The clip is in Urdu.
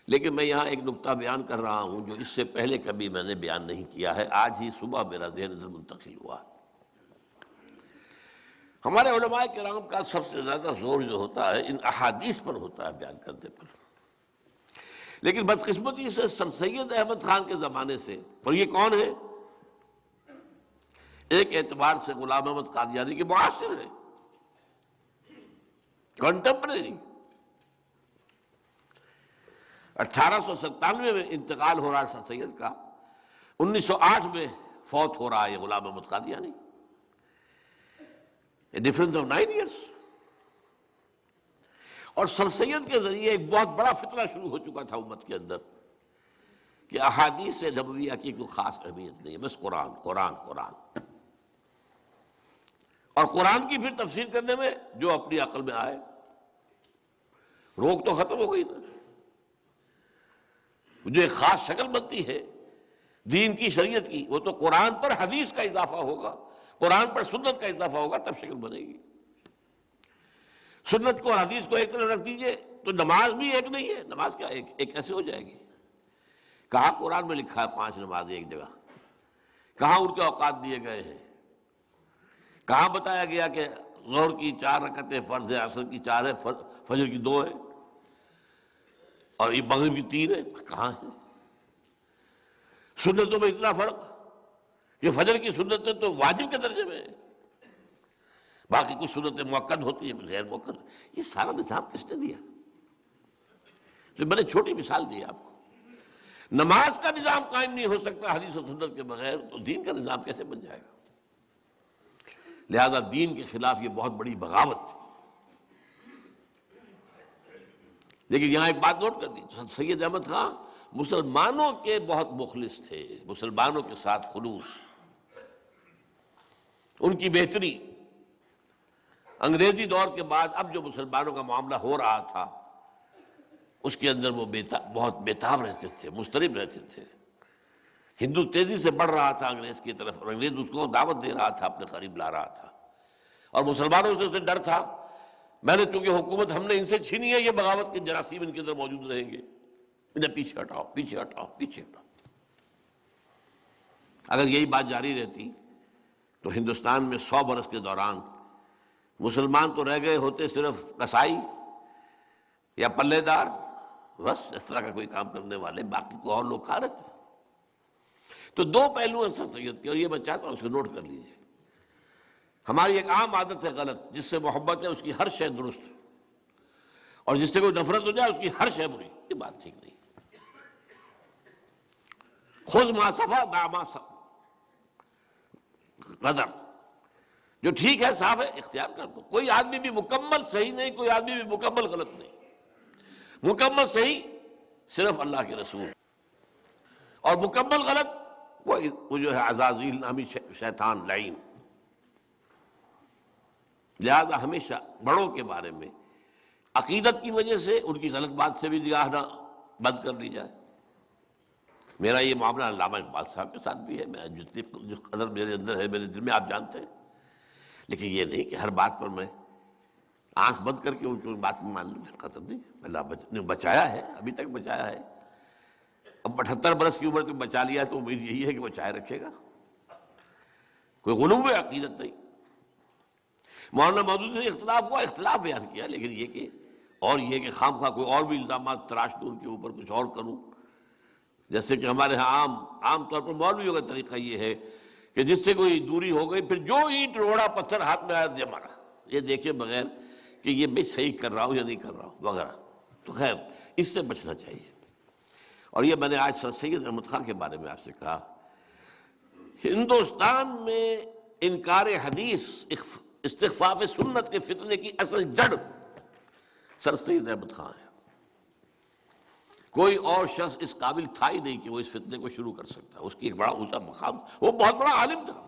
لیکن میں یہاں ایک نقطہ بیان کر رہا ہوں جو اس سے پہلے کبھی میں نے بیان نہیں کیا ہے، آج ہی صبح میرا ذہن ادھر منتقل ہوا۔ ہمارے علماء کرام کا سب سے زیادہ زور جو ہوتا ہے ان احادیث پر ہوتا ہے بیان کرنے پر، لیکن بدقسمتی سے سر سید احمد خان کے زمانے سے، اور یہ کون ہے؟ ایک اعتبار سے غلام احمد قادیانی کے معاصر ہیں، کنٹمپریری۔ 1897 میں انتقال ہو رہا ہے سر سید کا، 1908 میں فوت ہو رہا ہے یہ Ghulam Ahmad Qadiani, difference of 9 years. اور سر سید کے ذریعے ایک بہت بڑا فتنہ شروع ہو چکا تھا امت کے اندر کہ احادیث نبویہ کی کوئی خاص اہمیت نہیں ہے، بس قرآن قرآن قرآن، اور قرآن کی پھر تفسیر کرنے میں جو اپنی عقل میں آئے۔ روک تو ختم ہو گئی نا، جو ایک خاص شکل بنتی ہے دین کی شریعت کی، وہ تو قرآن پر حدیث کا اضافہ ہوگا، قرآن پر سنت کا اضافہ ہوگا، تب شکل بنے گی۔ سنت کو اور حدیث کو ایک طرف رکھ دیجئے تو نماز بھی ایک نہیں ہے۔ نماز کیا ایک کیسے ہو جائے گی؟ کہاں قرآن میں لکھا ہے 5 نمازیں ایک جگہ؟ کہاں ان کے اوقات دیے گئے ہیں؟ کہاں بتایا گیا کہ ظہر کی 4 رکعتیں فرض ہے، عصر کی 4 ہے، فجر کی 2 ہے، اور یہ مغرب کی 3 ہے؟ کہاں ہے؟ سنتوں میں اتنا فرق کہ فجر کی سنتیں تو واجب کے درجے میں ہے، باقی کچھ سنتیں مؤکد ہوتی ہیں، غیر مؤکد۔ یہ سارا نظام کس نے دیا؟ تو میں نے چھوٹی مثال دی آپ کو۔ نماز کا نظام قائم نہیں ہو سکتا حدیث و سنت کے بغیر، تو دین کا نظام کیسے بن جائے گا؟ لہذا دین کے خلاف یہ بہت بڑی بغاوت تھی۔ لیکن یہاں ایک بات نوٹ کر دی، سید احمد خان مسلمانوں کے بہت مخلص تھے، مسلمانوں کے ساتھ خلوص، ان کی بہتری۔ انگریزی دور کے بعد اب جو مسلمانوں کا معاملہ ہو رہا تھا اس کے اندر وہ بہت بیتاب رہتے تھے، مضطرب رہتے تھے۔ ہندو تیزی سے بڑھ رہا تھا انگریز کی طرف، اور انگریز اس کو دعوت دے رہا تھا، اپنے قریب لا رہا تھا، اور مسلمانوں سے اسے ڈر تھا، میں نے چونکہ حکومت ہم نے ان سے چھینی ہے، یہ بغاوت کے جراثیم ان کے اندر موجود رہیں گے، انہیں پیچھے ہٹاؤ پیچھے ہٹاؤ پیچھے ہٹاؤ۔ اگر یہی بات جاری رہتی تو ہندوستان میں 100 برس کے دوران مسلمان تو رہ گئے ہوتے صرف کسائی یا پلے دار، بس اس طرح کا کوئی کام کرنے والے، باقی کو اور لوگ کھا رہے تھے۔ تو 2 پہلو ہیں سر سید کے، اور یہ میں چاہتا ہوں اس کو نوٹ کر لیجیے۔ ہماری ایک عام عادت ہے غلط، جس سے محبت ہے اس کی ہر شے درست، اور جس سے کوئی نفرت ہو جائے اس کی ہر شے بری۔ یہ بات ٹھیک نہیں۔ خذ ما صفا دع ما غدر، جو ٹھیک ہے صاف ہے اختیار کر دو۔ کوئی آدمی بھی مکمل صحیح نہیں، کوئی آدمی بھی مکمل غلط نہیں۔ مکمل صحیح صرف اللہ کے رسول، اور مکمل غلط وہ جو ہے عزازیل نامی شیطان لعین۔ لہذا ہمیشہ بڑوں کے بارے میں عقیدت کی وجہ سے ان کی غلط بات سے بھی نگاہ نہ بند کر دی جائے۔ میرا یہ معاملہ علامہ اقبال صاحب کے ساتھ بھی ہے، میں جس قدر میرے اندر ہے میرے دل میں آپ جانتے ہیں، لیکن یہ نہیں کہ ہر بات پر میں آنکھ بند کر کے ان کی بات میں مان لوں۔ قدر نہیں، اللہ نے بچایا ہے، ابھی تک بچایا ہے۔ اب 78 برس کی عمر تک بچا لیا تو امید یہی ہے کہ بچائے رکھے گا۔ کوئی غلو عقیدت نہیں۔ مولانا مودودی سے اختلاف ہوا، اختلاف بیان کیا، لیکن یہ کہ اور یہ کہ خواہ کوئی اور بھی الزامات تراش دوں ان کے اوپر، کچھ اور کروں، جیسے کہ ہمارے ہاں عام طور پر مولویوں کا طریقہ یہ ہے کہ جس سے کوئی دوری ہو گئی پھر جو اینٹ روڑا پتھر ہاتھ میں آیا دے مارا، یہ دیکھے بغیر کہ یہ میں صحیح کر رہا ہوں یا نہیں کر رہا ہوں وغیرہ۔ تو خیر اس سے بچنا چاہیے۔ اور یہ میں نے آج سر سید احمد خان کے بارے میں آپ سے کہا، ہندوستان میں انکار حدیث، استخفاف سنت کے فتنے کی اصل جڑ سر سید احمد خان ہے۔ کوئی اور شخص اس قابل تھا ہی نہیں کہ وہ اس فتنے کو شروع کر سکتا۔ اس کی ایک بڑا اونچا مقام، وہ بہت بڑا عالم تھا۔